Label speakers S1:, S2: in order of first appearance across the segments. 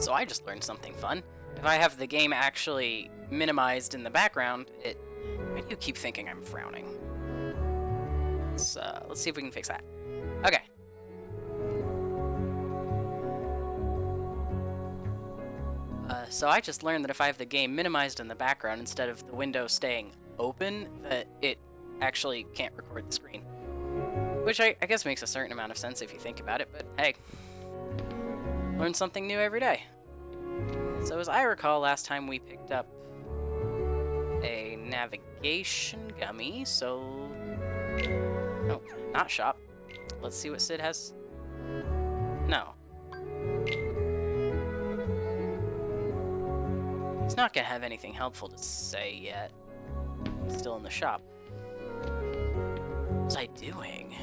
S1: So I just learned something fun. If I have the game actually minimized in the background, why do you keep thinking I'm frowning? Let's see if we can fix that. Okay. So I just learned that if I have the game minimized in the background instead of the window staying open, that it actually can't record the screen. Which I guess makes a certain amount of sense if you think about it, but hey. Learn something new every day. So as I recall, last time we picked up a navigation gummy, so... No, not shop. Let's see what Sid has. No. He's not gonna have anything helpful to say yet. He's still in the shop. What was I doing?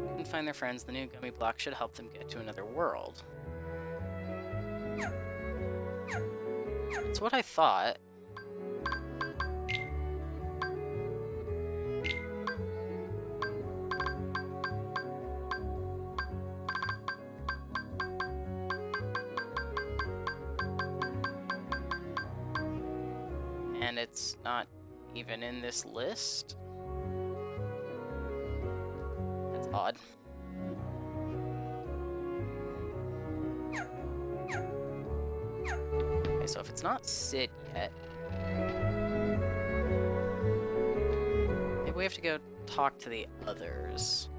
S1: Couldn't find their friends. The new gummy block should help them get to another world. That's what I thought. And it's not even in this list? That's odd. Okay, so if it's not Sid yet, maybe we have to go talk to the others.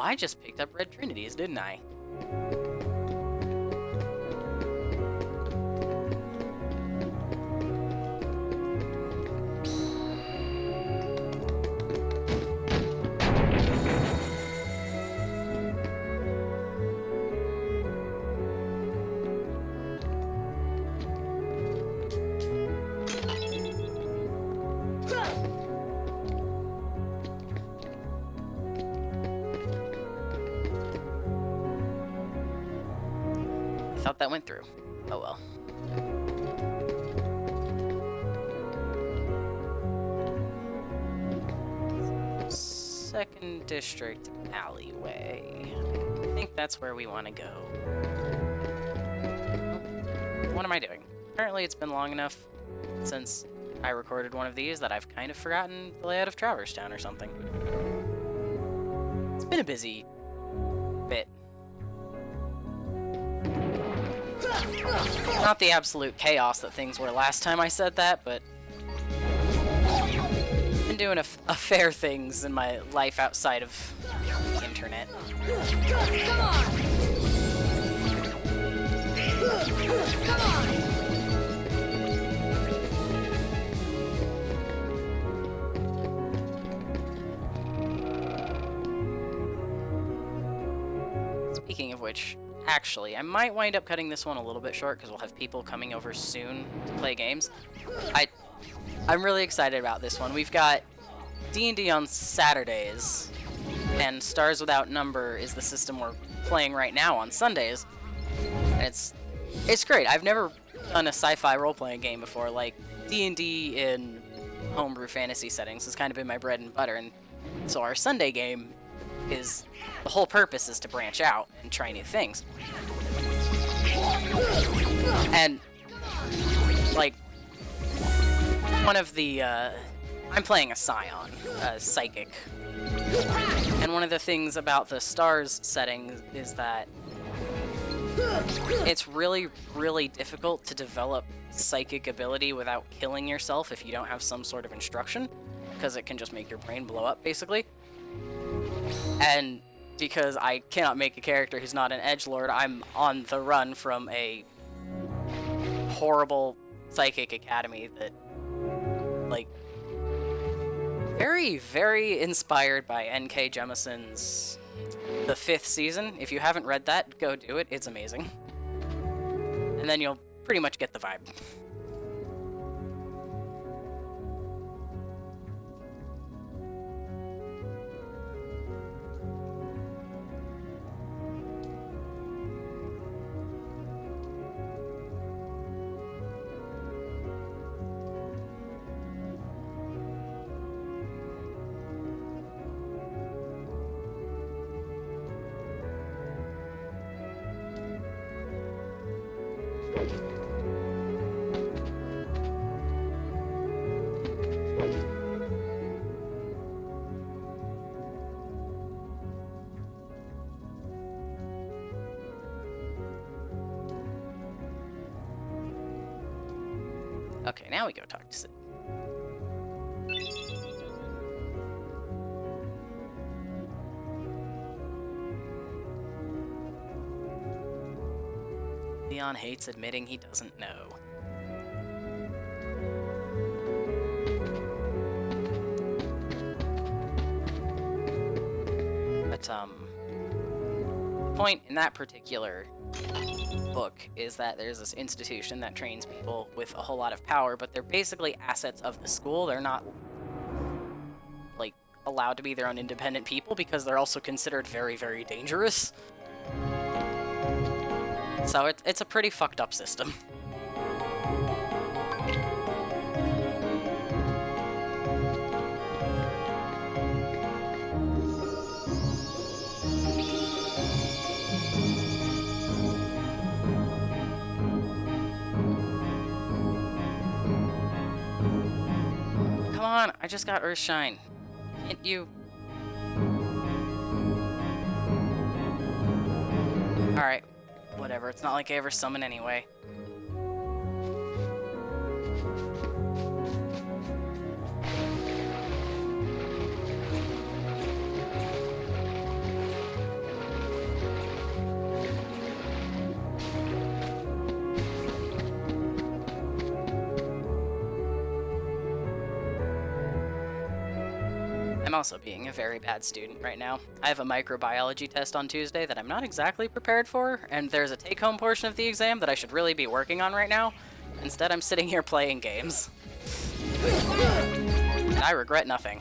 S1: I just picked up Red Trinities, didn't I? Thought that went through. Oh well. Second district alleyway. I think that's where we want to go. What am I doing? Apparently it's been long enough since I recorded one of these that I've kind of forgotten the layout of Traverse Town or something. It's been a busy bit. Not the absolute chaos that things were last time I said that, but I've been doing a fair things in my life outside of the internet. Come on! Come on! Speaking of which, actually, I might wind up cutting this one a little bit short because we'll have people coming over soon to play games. I'm really excited about this one. We've got D&D on Saturdays, and Stars Without Number is the system we're playing right now on Sundays. And it's great. I've never done a sci-fi role-playing game before. Like, D&D in homebrew fantasy settings has kind of been my bread and butter, and so our Sunday game is... the whole purpose is to branch out and try new things. And, like, one of the, I'm playing a Scion, a Psychic. And one of the things about the Stars setting is that it's really, really difficult to develop psychic ability without killing yourself if you don't have some sort of instruction, because it can just make your brain blow up, basically. And because I cannot make a character who's not an edgelord, I'm on the run from a horrible psychic academy that, like, very, very inspired by N.K. Jemison's The 5th Season. If you haven't read that, go do it. It's amazing. And then you'll pretty much get the vibe. Okay, now we go talk to Sid. Leon hates admitting he doesn't know. But, the point in that particular book is that there's this institution that trains people with a whole lot of power, but they're basically assets of the school. They're not, like, allowed to be their own independent people because they're also considered very, very dangerous. So it's a pretty fucked up system. Come on, I just got Earthshine. Can't you? Alright. Whatever, it's not like I ever summon anyway. I'm also being a very bad student right now. I have a microbiology test on Tuesday that I'm not exactly prepared for, and there's a take-home portion of the exam that I should really be working on right now. Instead, I'm sitting here playing games. And I regret nothing.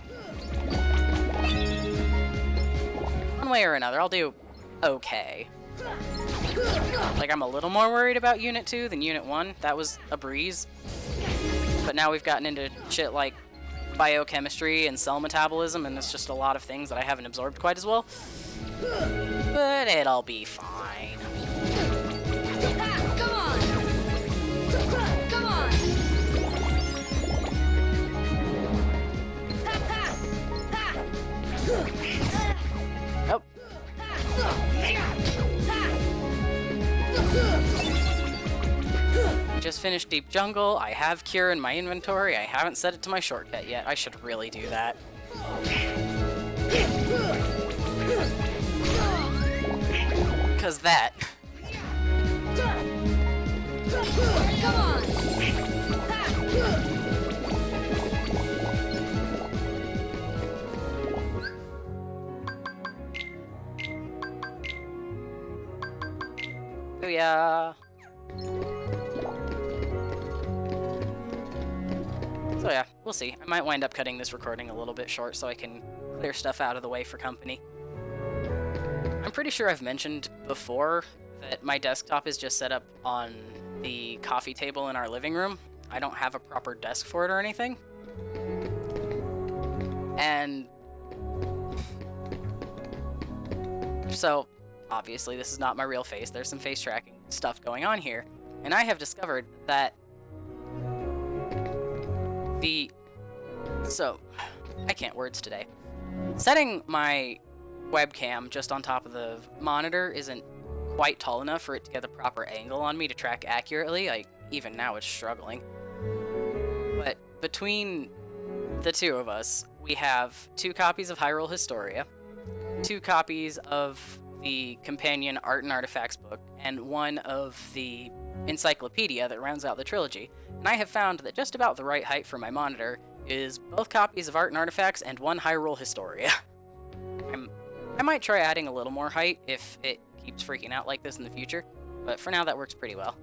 S1: One way or another, I'll do okay. Like, I'm a little more worried about Unit 2 than Unit 1. That was a breeze. But now we've gotten into shit like biochemistry and cell metabolism, and it's just a lot of things that I haven't absorbed quite as well. But it'll be fine.
S2: Come on! Come on!
S1: Oh. Just finished Deep Jungle. I have Cure in my inventory. I haven't set it to my shortcut yet. I should really do that. Because that.
S2: Come on!
S1: Oh yeah. So yeah, we'll see. I might wind up cutting this recording a little bit short so I can clear stuff out of the way for company. I'm pretty sure I've mentioned before that my desktop is just set up on the coffee table in our living room. I don't have a proper desk for it or anything. And so, obviously, this is not my real face. There's some face tracking stuff going on here. And I have discovered that So, I can't words today. Setting my webcam just on top of the monitor isn't quite tall enough for it to get the proper angle on me to track accurately. Like, even now it's struggling. But between the two of us, we have 2 copies of Hyrule Historia, 2 copies of the companion Art and Artifacts book, and 1 of the encyclopedia that rounds out the trilogy. And I have found that just about the right height for my monitor is both copies of Art and Artifacts and 1 Hyrule Historia. I might try adding a little more height if it keeps freaking out like this in the future, but for now that works pretty well.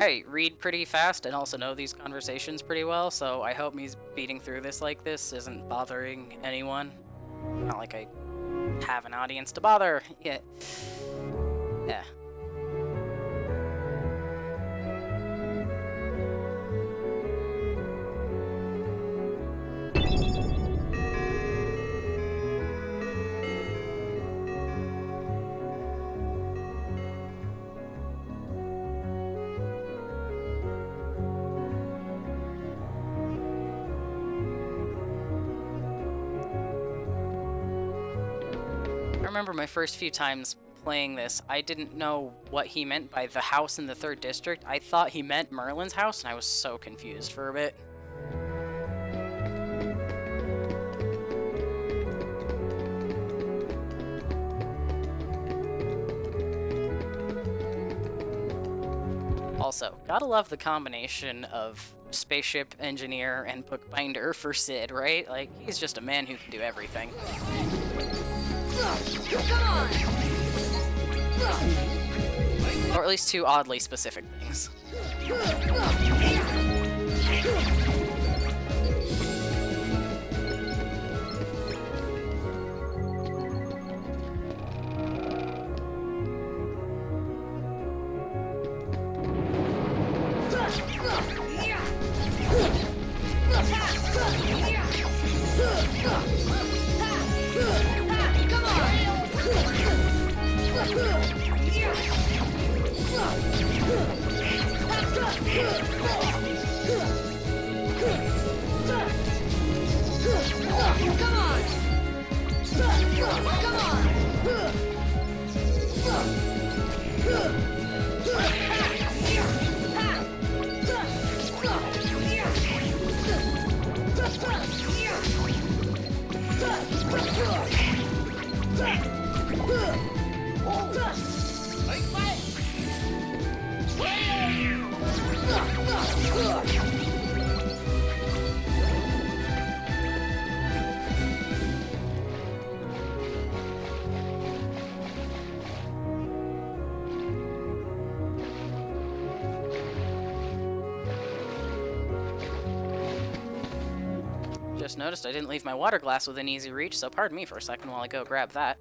S1: I read pretty fast and also know these conversations pretty well, so I hope me beating through this like this isn't bothering anyone. Not like I have an audience to bother yet. Yeah. remember my first few times playing this, I didn't know what he meant by the house in the 3rd district. I thought he meant Merlin's house, and I was so confused for a bit. Also, gotta love the combination of spaceship engineer and bookbinder for Sid, right? Like, he's just a man who can do everything.
S2: Come on!
S1: Or at least 2 oddly specific things. Just noticed I didn't leave my water glass within easy reach, so pardon me for a second while I go grab that.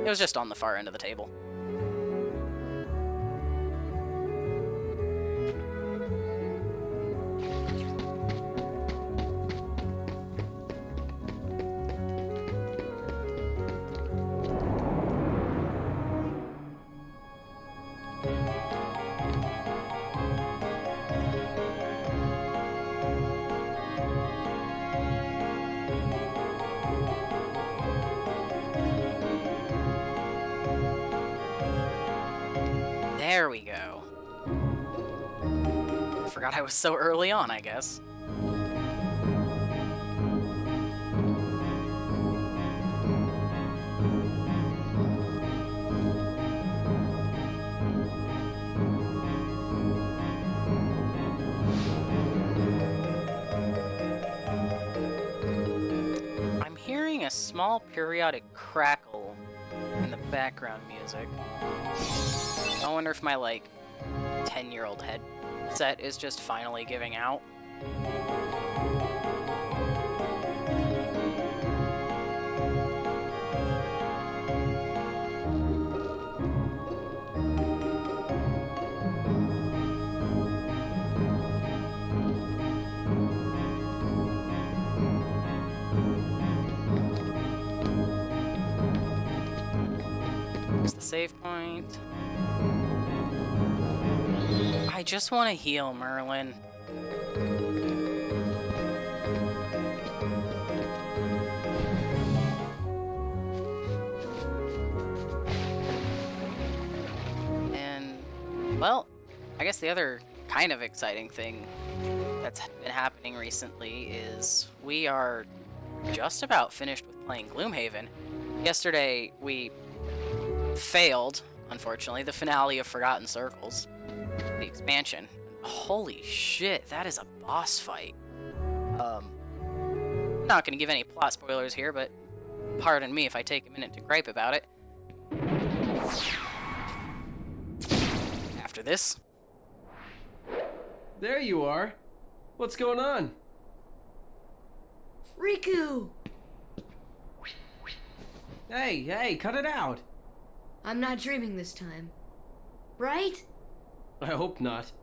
S1: It was just on the far end of the table. There we go. Forgot I was so early on, I guess. I'm hearing a small periodic crackle in the background music. I wonder if my, like, 10-year-old headset is just finally giving out. Here's the save point. I just want to heal Merlin. And, well, I guess the other kind of exciting thing that's been happening recently is we are just about finished with playing Gloomhaven. Yesterday, we failed, unfortunately, the finale of Forgotten Circles. The expansion. Holy shit, that is a boss fight. Not gonna give any plot spoilers here, but pardon me if I take a minute to gripe about it. After this.
S3: There you are. What's going on?
S2: Riku!
S3: Hey, cut it out.
S2: I'm not dreaming this time. Right?
S3: I hope not.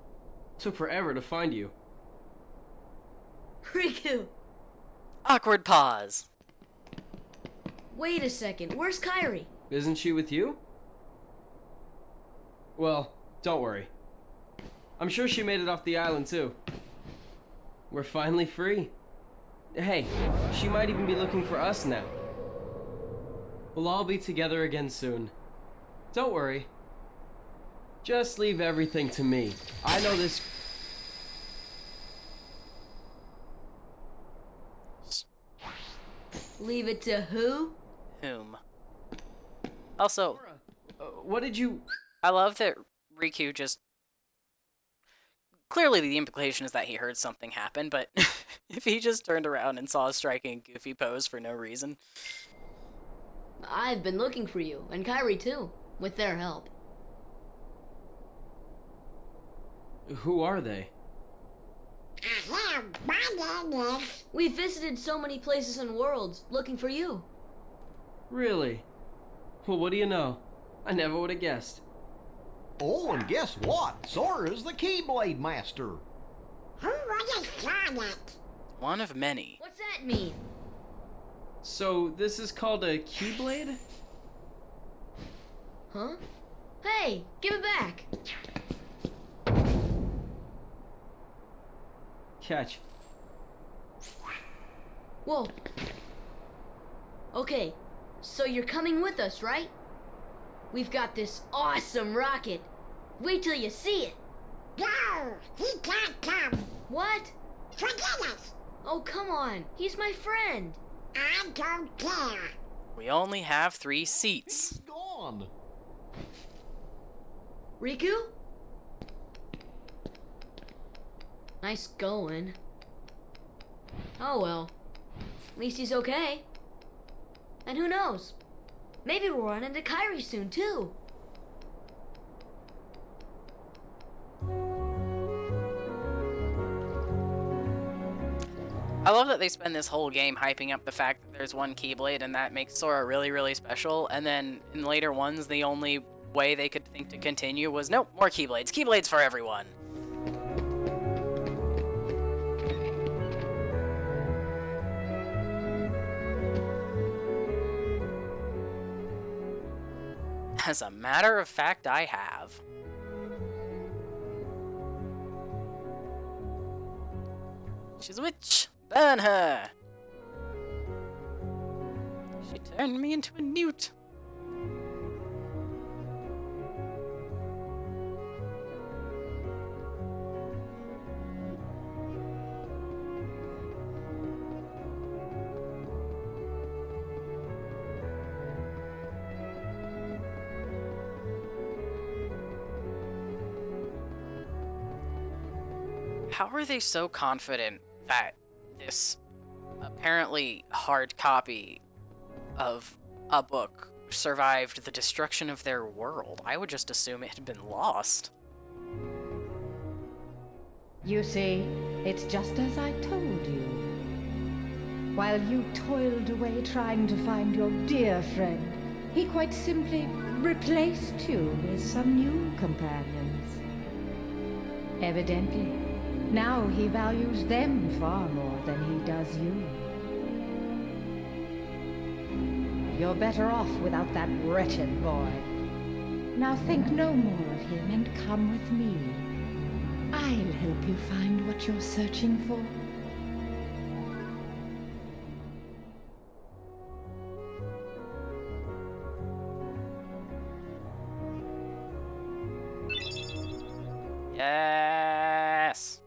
S3: Took forever to find you.
S2: Riku!
S1: Awkward pause.
S2: Wait a second, where's Kairi?
S3: Isn't she with you? Well, don't worry. I'm sure she made it off the island too. We're finally free. Hey, she might even be looking for us now. We'll all be together again soon. Don't worry. Just leave everything to me. I know this...
S2: Leave it to who?
S1: Whom? Also,
S3: what did you...
S1: I love that Riku just... Clearly the implication is that he heard something happen, but if he just turned around and saw us striking a goofy pose for no reason...
S2: I've been looking for you, and Kyrie too, with their help.
S3: Who are they?
S2: We visited so many places and worlds looking for you.
S3: Really? Well, what do you know? I never would have guessed.
S4: Oh, and guess what? Sora's the Keyblade Master.
S5: Who was a planet?
S1: One of many.
S2: What's that mean?
S3: So, this is called a Keyblade?
S2: Huh? Hey, give it back.
S3: Catch.
S2: Whoa. Okay, so you're coming with us, right? We've got this awesome rocket. Wait till you see it.
S5: No, he can't come.
S2: What?
S5: Forget it.
S2: Oh, come on. He's my friend.
S5: I don't care.
S1: We only have 3 seats.
S4: He's gone.
S2: Riku? Nice going. Oh well. At least he's okay. And who knows? Maybe we'll run into Kyrie soon too.
S1: I love that they spend this whole game hyping up the fact that there's one Keyblade and that makes Sora really, really special, and then in later ones the only way they could think to continue was, nope, more Keyblades. Keyblades for everyone. As a matter of fact, I have. She's a witch. Burn her. She turned me into a newt. How are they so confident that this apparently hard copy of a book survived the destruction of their world? I would just assume it had been lost.
S6: You see, it's just as I told you. While you toiled away trying to find your dear friend, he quite simply replaced you with some new companions. Evidently, now he values them far more than he does you. You're better off without that wretched boy. Now think no more of him and come with me. I'll help you find what you're searching for.
S1: Yes.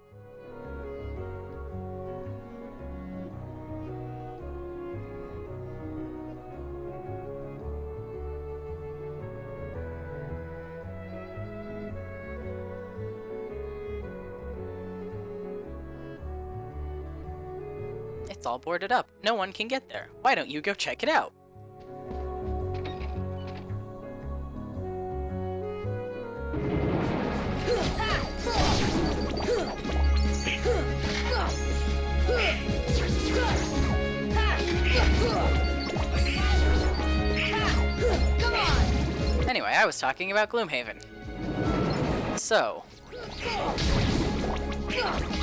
S1: It's all boarded up. No one can get there. Why don't you go check it out? Anyway, I was talking about Gloomhaven. So,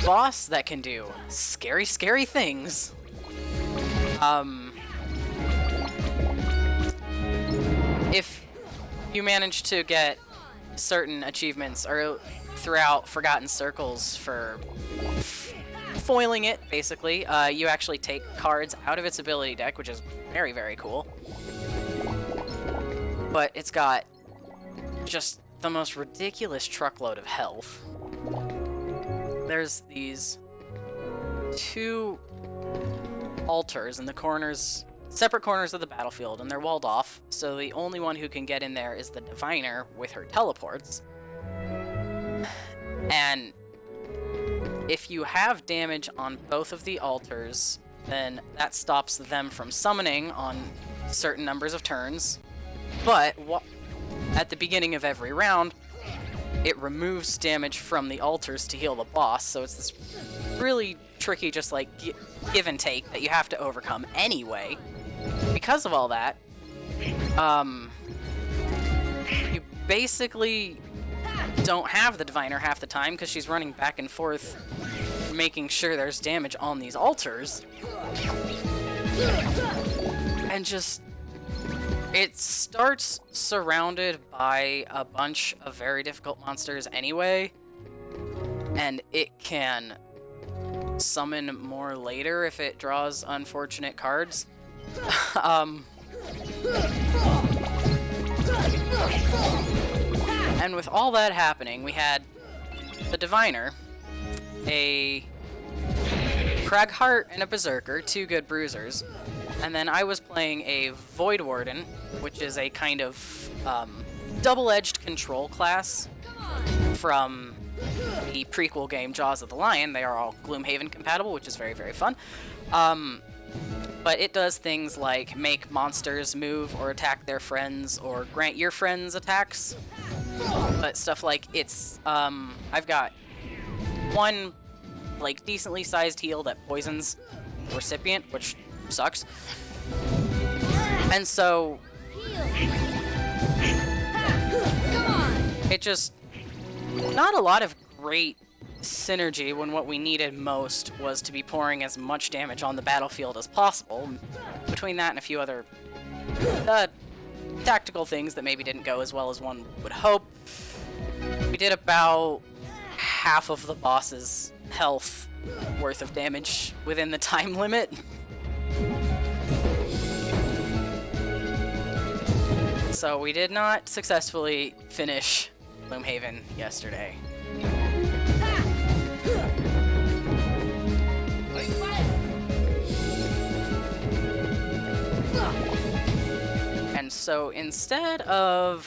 S1: boss that can do scary, scary things. If you manage to get certain achievements or throughout Forgotten Circles for foiling it, basically. You actually take cards out of its ability deck, which is very, very cool. But it's got just the most ridiculous truckload of health. There's these 2 altars in the corners, separate corners of the battlefield, and they're walled off, so the only one who can get in there is the Diviner with her teleports. And if you have damage on both of the altars, then that stops them from summoning on certain numbers of turns. But at the beginning of every round, it removes damage from the altars to heal the boss, so it's this really tricky, just like give and take that you have to overcome anyway. Because of all that, you basically don't have the Diviner half the time because she's running back and forth making sure there's damage on these altars. And just... it starts surrounded by a bunch of very difficult monsters anyway, and it can summon more later if it draws unfortunate cards. And with all that happening, we had the Diviner, a Cragheart, and a Berserker, 2 good bruisers. And then I was playing a Void Warden, which is a kind of double-edged control class from the prequel game Jaws of the Lion. They are all Gloomhaven compatible, which is very, very fun. But it does things like make monsters move or attack their friends or grant your friends attacks. But stuff like it's... I've got 1 like decently sized heal that poisons the recipient, which sucks. And so it just, not a lot of great synergy when what we needed most was to be pouring as much damage on the battlefield as possible. Between that and a few other tactical things that maybe didn't go as well as one would hope, we did about half of the boss's health worth of damage within the time limit. So we did not successfully finish Gloomhaven yesterday. And so instead of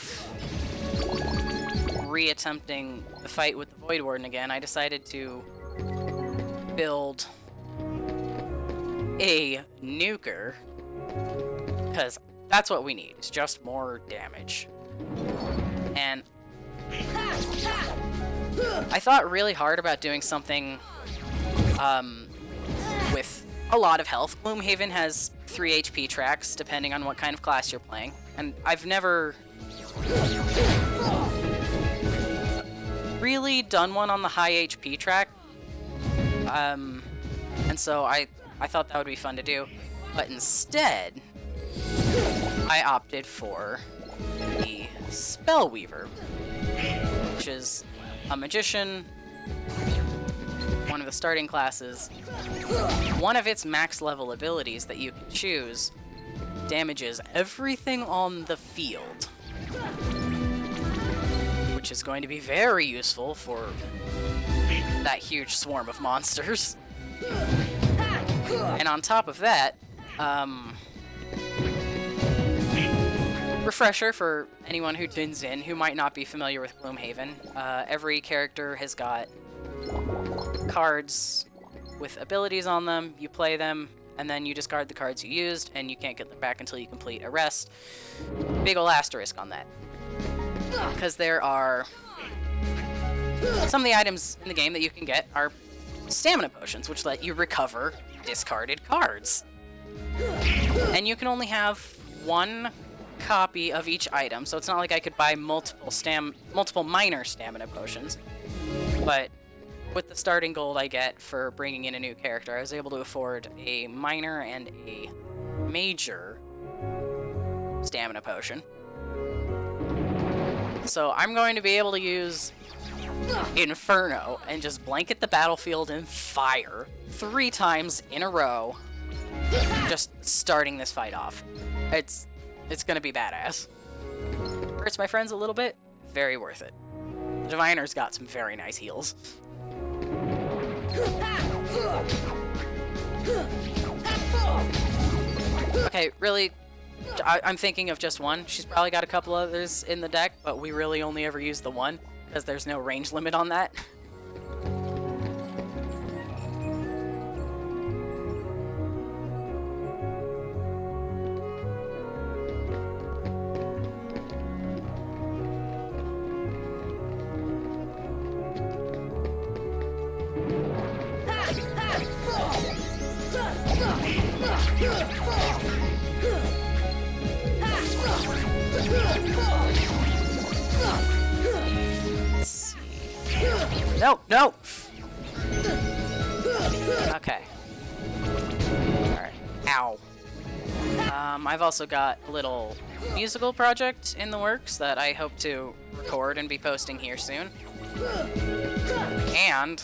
S1: reattempting the fight with the Void Warden again, I decided to build a nuker, because that's what we need. It's just more damage. And I thought really hard about doing something with a lot of health. Gloomhaven has 3 HP tracks, depending on what kind of class you're playing. And I've never really done one on the high HP track. And so I thought that would be fun to do. But instead, I opted for the Spellweaver, which is a magician, one of the starting classes. One of its max level abilities that you can choose damages everything on the field, which is going to be very useful for that huge swarm of monsters. And on top of that, refresher for anyone who tunes in who might not be familiar with Gloomhaven, every character has got cards with abilities on them. You play them, and then you discard the cards you used, and you can't get them back until you complete a rest. Big ol' asterisk on that. Because there are... some of the items in the game that you can get are stamina potions, which let you recover discarded cards. And you can only have 1 copy of each item, so it's not like I could buy multiple minor stamina potions. But with the starting gold I get for bringing in a new character, I was able to afford a minor and a major stamina potion. So I'm going to be able to use Inferno and just blanket the battlefield in fire 3 times in a row, just starting this fight off. It's gonna be badass. Hurts my friends a little bit, very worth it. The Diviner's got some very nice heals. Okay, really, I'm thinking of just one. She's probably got a couple others in the deck, but we really only ever use the one, because there's no range limit on that. Let's see. No, no! Okay. Alright. Ow. I've also got a little musical project in the works that I hope to record and be posting here soon. And,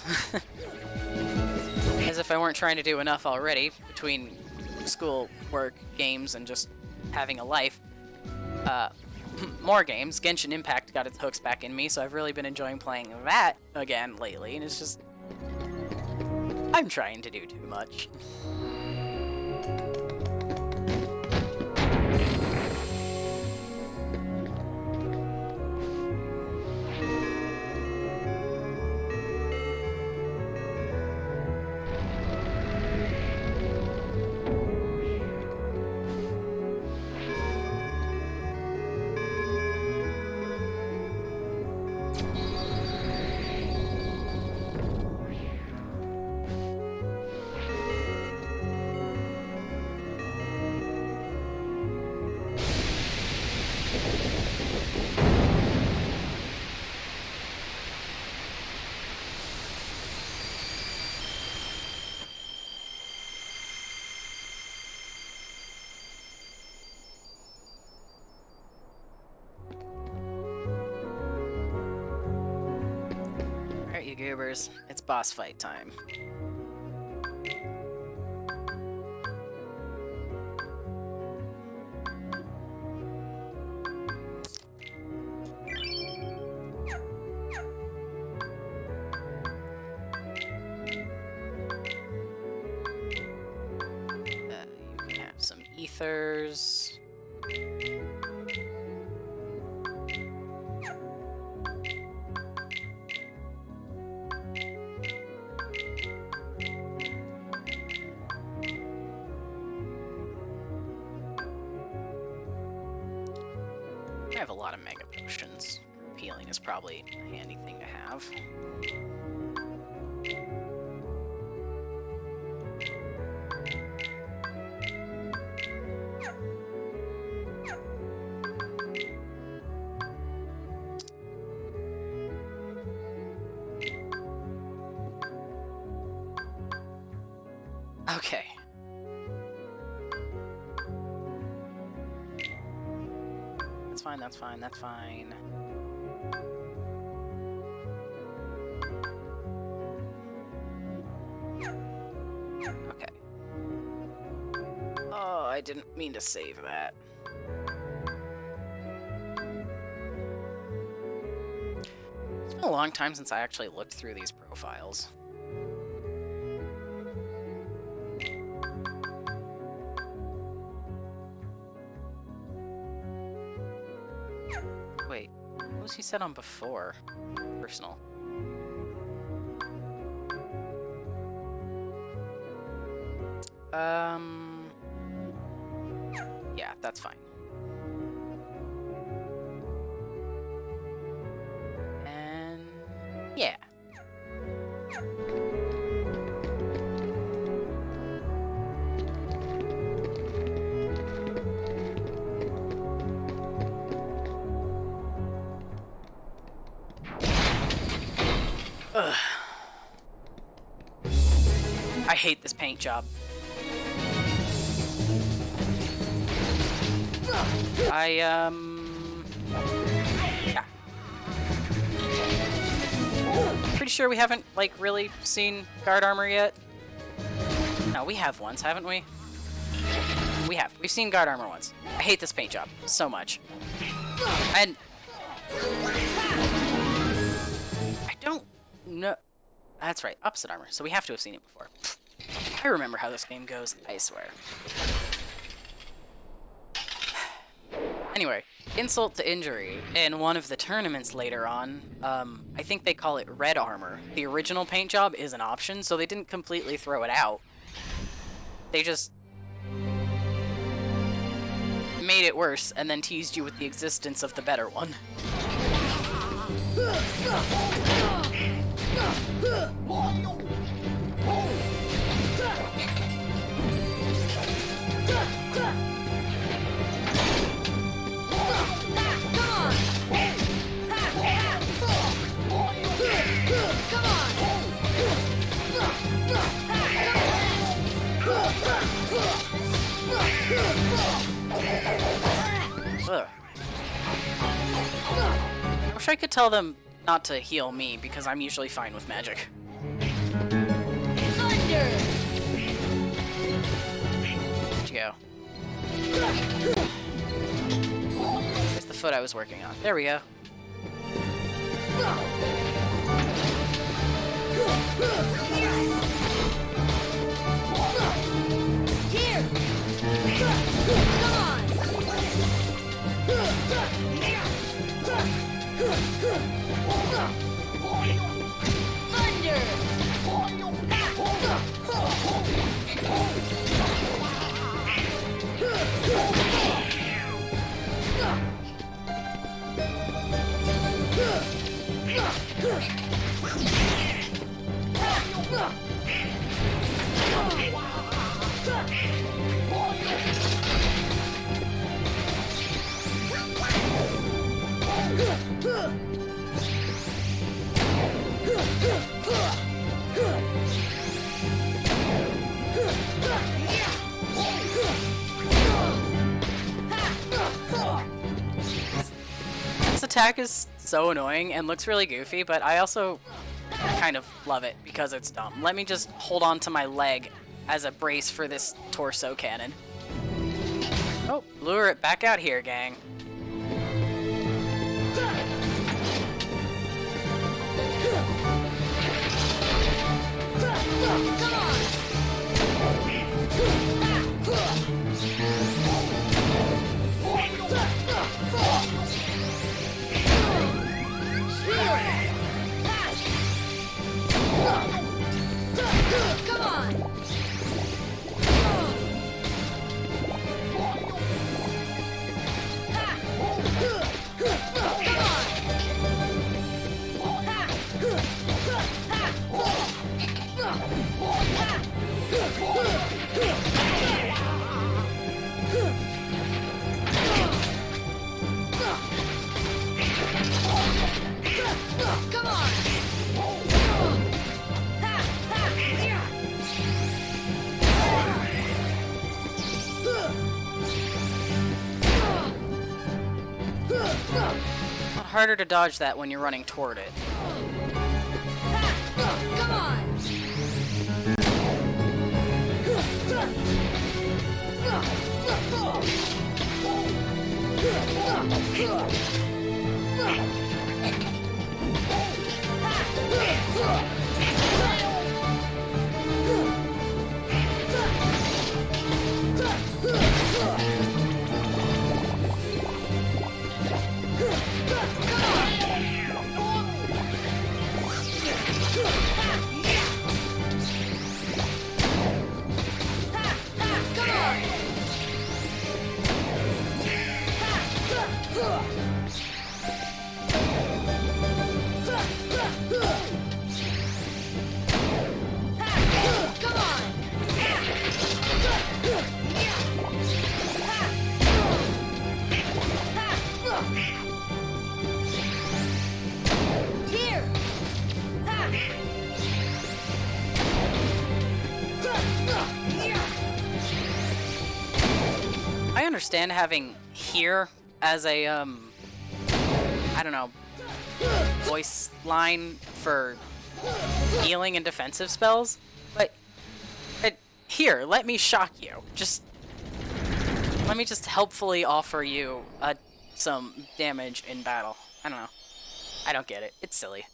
S1: as if I weren't trying to do enough already, between school, work, games, and just having a life, more games. Genshin Impact got its hooks back in me, so I've really been enjoying playing that again lately, and it's just... I'm trying to do too much. Alright, you goobers, it's boss fight time. You can have some ethers. I have a lot of mega potions. Group healing is probably a handy thing to have. Okay. That's fine, that's fine, that's fine. Okay. Oh, I didn't mean to save that. It's been a long time since I actually looked through these profiles. Wait, what was he said on before? Personal. Yeah, that's fine. And yeah. Ugh. I hate this paint job. Yeah. pretty sure we haven't, like, really seen guard armor yet. No, we have once, haven't we? We have. We've seen guard armor once. I hate this paint job so much. And I don't know. That's right, opposite armor. So we have to have seen it before. I remember how this game goes, I swear. Anyway, insult to injury. In one of the tournaments later on, I think they call it red armor. The original paint job is an option, so they didn't completely throw it out. They just made it worse and then teased you with the existence of the better one. Ugh. I wish I could tell them not to heal me, because I'm usually fine with magic.
S2: Thunder!
S1: Where'd you go? Where's the foot I was working on? There we go.
S2: Here! Come on!
S1: This attack is so annoying and looks really goofy, but I also kind of love it because it's dumb. Let me just hold on to my leg as a brace for this torso cannon. Oh, lure it back out here, gang.
S2: Come on! Come on!
S1: Harder to dodge that when you're running toward it.
S2: Come on! Here!
S1: I understand having here as a, I don't know, voice line for healing and defensive spells, but here, let me shock you. Let me just helpfully offer you some damage in battle. I don't know. I don't get it. It's silly.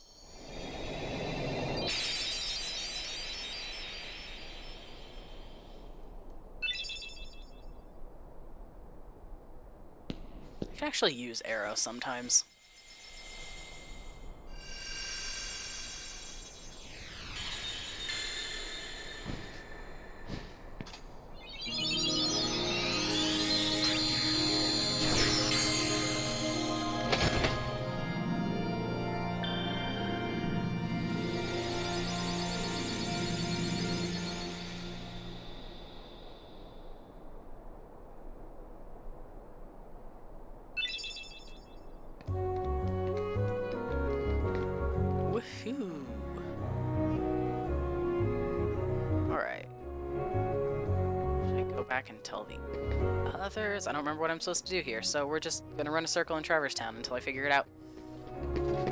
S1: I should actually use arrow sometimes. Woohoo! Alright. Should I go back and tell the others? I don't remember what I'm supposed to do here, so we're just gonna run a circle in Traverse Town until I figure it out.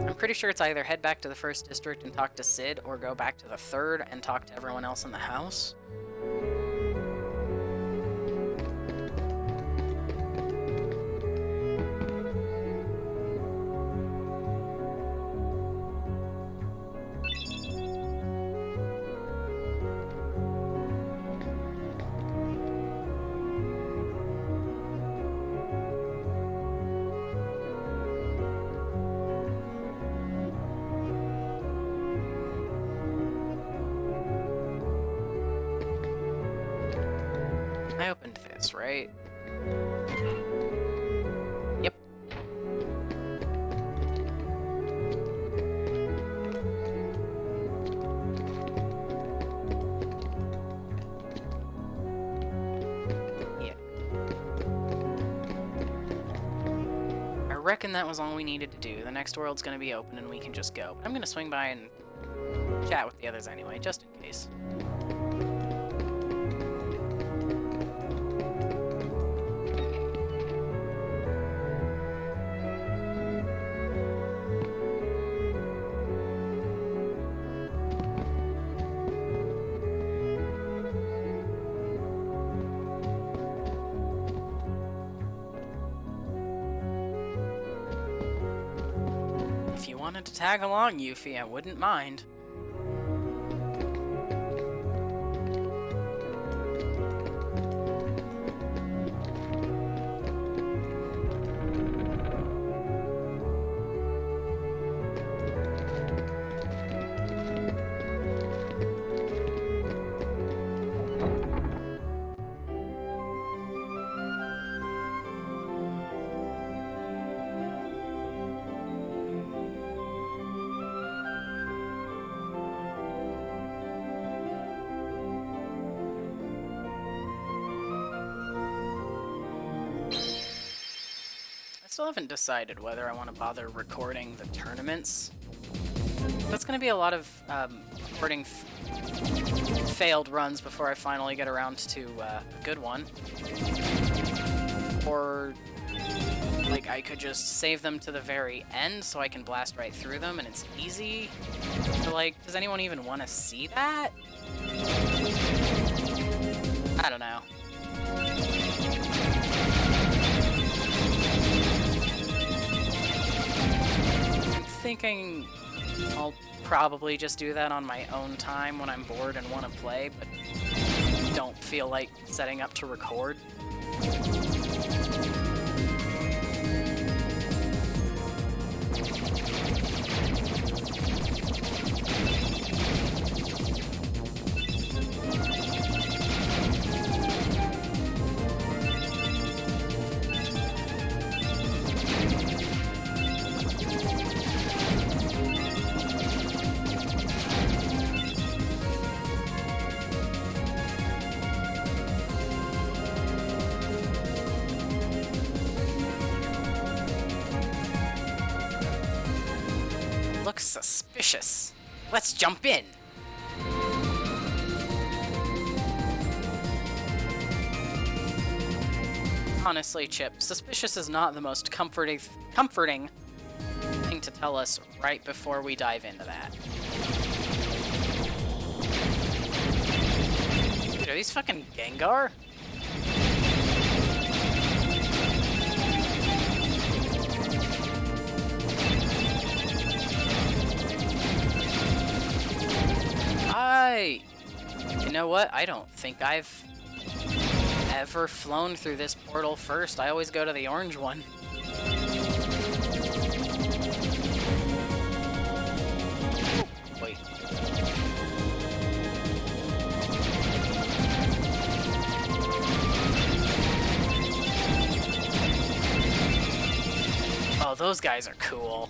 S1: I'm pretty sure it's either head back to the 1st district and talk to Sid, or go back to the 3rd and talk to everyone else in the house. I opened this, right? Yep. Yeah. I reckon that was all we needed to do. The next world's gonna be open and we can just go. I'm gonna swing by and chat with the others anyway, just in case. If you wanted to tag along, Yuffie, I wouldn't mind. I still haven't decided whether I want to bother recording the tournaments. That's going to be a lot of recording failed runs before I finally get around to a good one. Or, like, I could just save them to the very end so I can blast right through them and it's easy. But, like, does anyone even want to see that? I don't know. Thinking I'll probably just do that on my own time when I'm bored and want to play, but don't feel like setting up to record. Looks suspicious. Let's jump in. Honestly, Chip, suspicious is not the most comforting thing to tell us right before we dive into that. these fucking Gengar? You know what? I don't think I've ever flown through this portal first. I always go to the orange one. Wait. Oh, those guys are cool.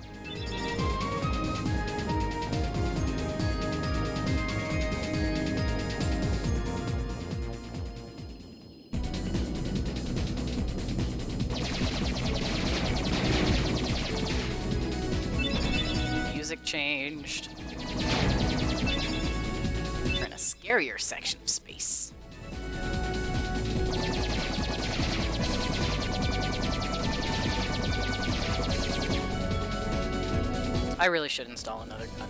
S1: Music changed. We're in a scarier section of space. I really should install another gun.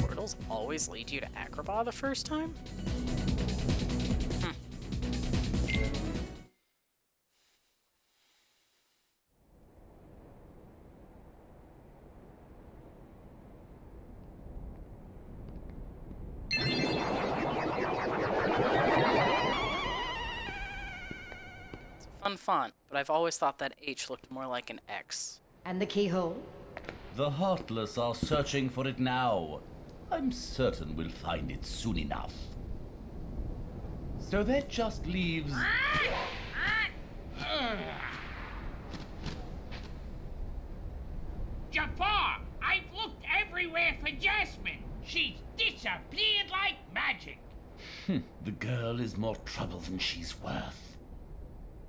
S1: Portals always lead you to Agrabah the first time? Fun font, but I've always thought that H looked more like an X.
S6: And the keyhole?
S7: The Heartless are searching for it now. I'm certain we'll find it soon enough. So that just leaves...
S8: Jafar, I've looked everywhere for Jasmine. She's disappeared like magic.
S7: The girl is more trouble than she's worth.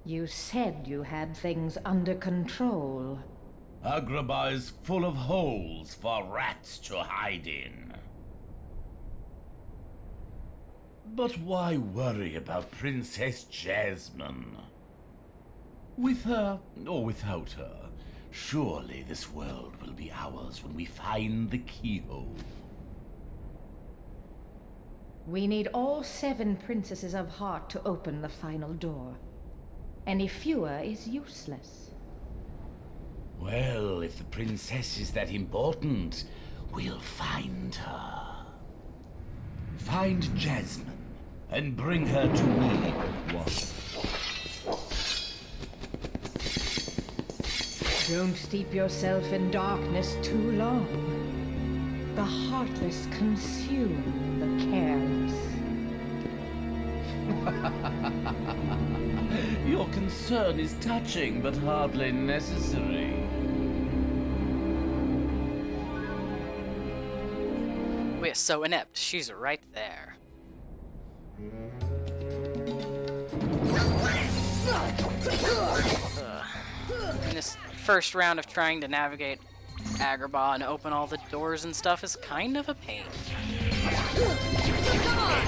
S6: You said you had things under control.
S7: Agrabah is full of holes for rats to hide in. But why worry about Princess Jasmine? With her or without her, surely this world will be ours when we find the keyhole.
S6: We need all 7 princesses of heart to open the final door. Any fewer is useless.
S7: Well, if the princess is that important, we'll find her. Find Jasmine and bring her to me at once.
S6: Don't steep yourself in darkness too long. The heartless consume the careless.
S7: Your concern is touching, but hardly necessary.
S1: We're so inept. She's right there. And this first round of trying to navigate Agrabah and open all the doors and stuff is kind of a pain.
S2: Come on!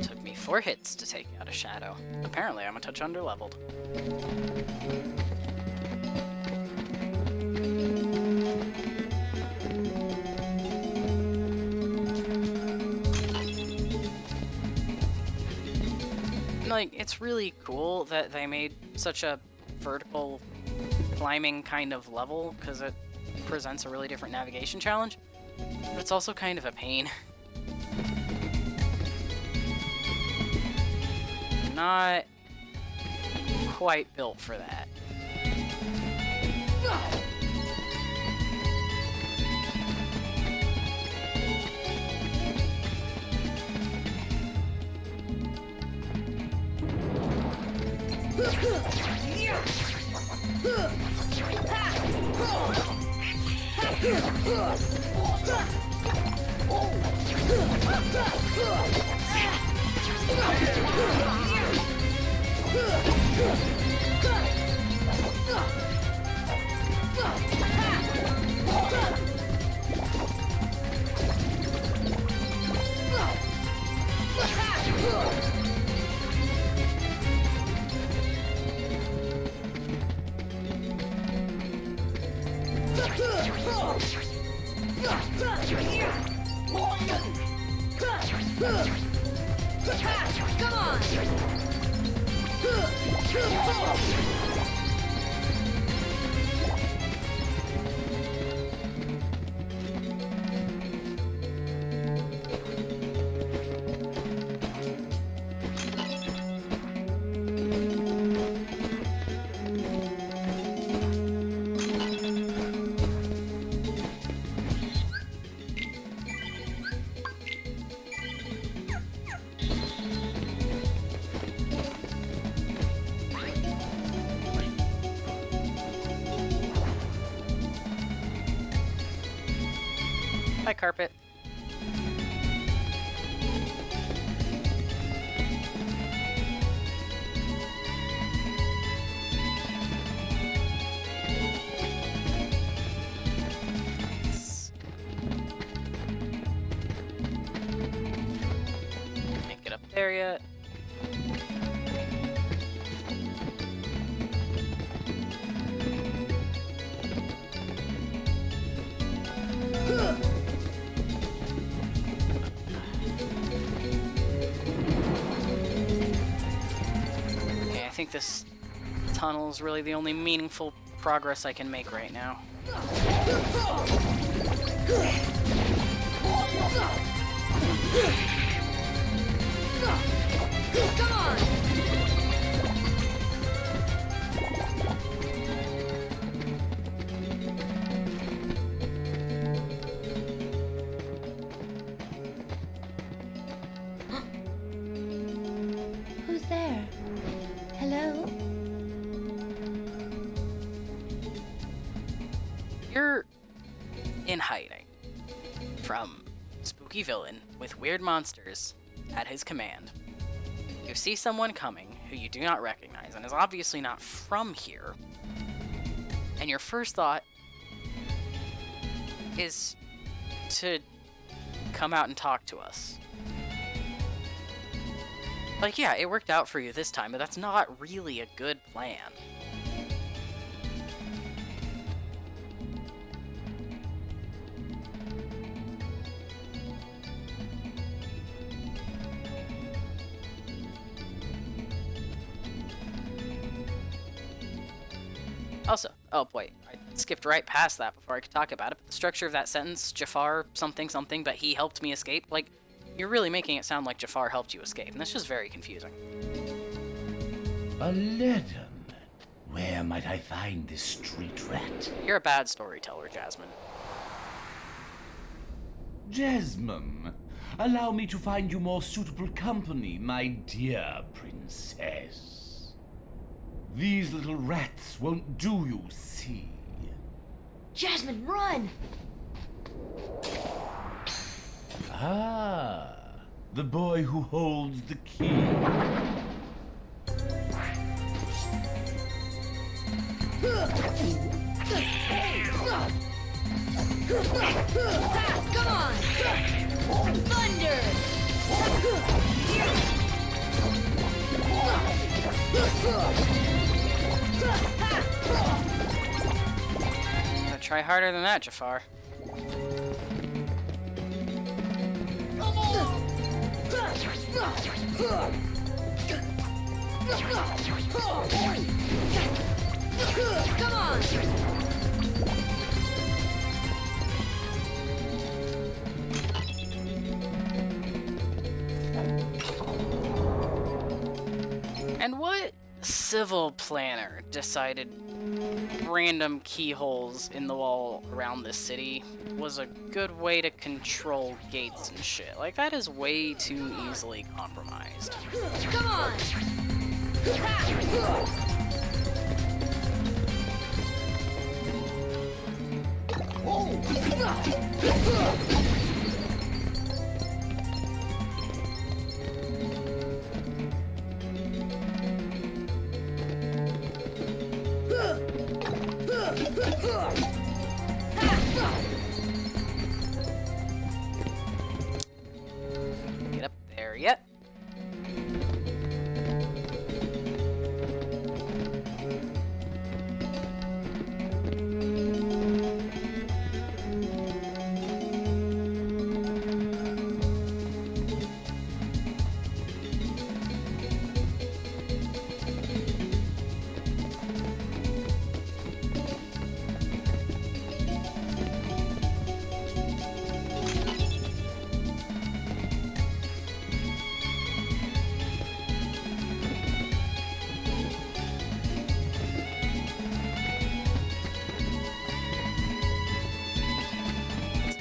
S1: Took me 4 hits to take out a shadow. Apparently I'm a touch underleveled. Like, it's really cool that they made such a vertical climbing kind of level, because it presents a really different navigation challenge, but it's also kind of a pain. Not quite built for that.
S2: Come on!
S1: Bye, carpet. Can't get up there yet. Okay, I think this tunnel is really the only meaningful progress I can make right now.
S2: Come on!
S6: Who's there? Hello?
S1: You're in hiding from spooky villain with weird monsters at his command. You see someone coming who you do not recognize and is obviously not from here. And your first thought is to come out and talk to us. Like, yeah, it worked out for you this time, but that's not really a good plan. Also, oh wait, I skipped right past that before I could talk about it, but the structure of that sentence, Jafar something something, but he helped me escape, like, you're really making it sound like Jafar helped you escape, and that's just very confusing.
S7: A leaden. Where might I find this street rat?
S1: You're a bad storyteller, Jasmine.
S7: Jasmine, allow me to find you more suitable company, my dear princess. These little rats won't do you, see?
S2: Jasmine, run!
S7: Ah, the boy who holds the key.
S2: Come on! Thunder!
S1: Gotta try harder than that, Jafar.
S2: Come on!
S1: And what civil planner decided random keyholes in the wall around this city was a good way to control gates and shit? Like, that is way too easily compromised.
S2: Come on!
S1: Get up there yet.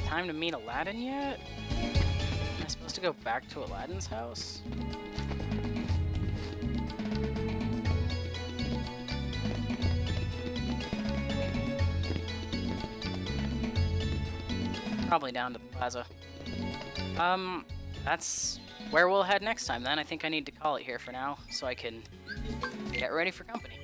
S1: Time to meet Aladdin yet? Am I supposed to go back to Aladdin's house? Probably down to the plaza. That's where we'll head next time then. I think I need to call it here for now so I can get ready for company.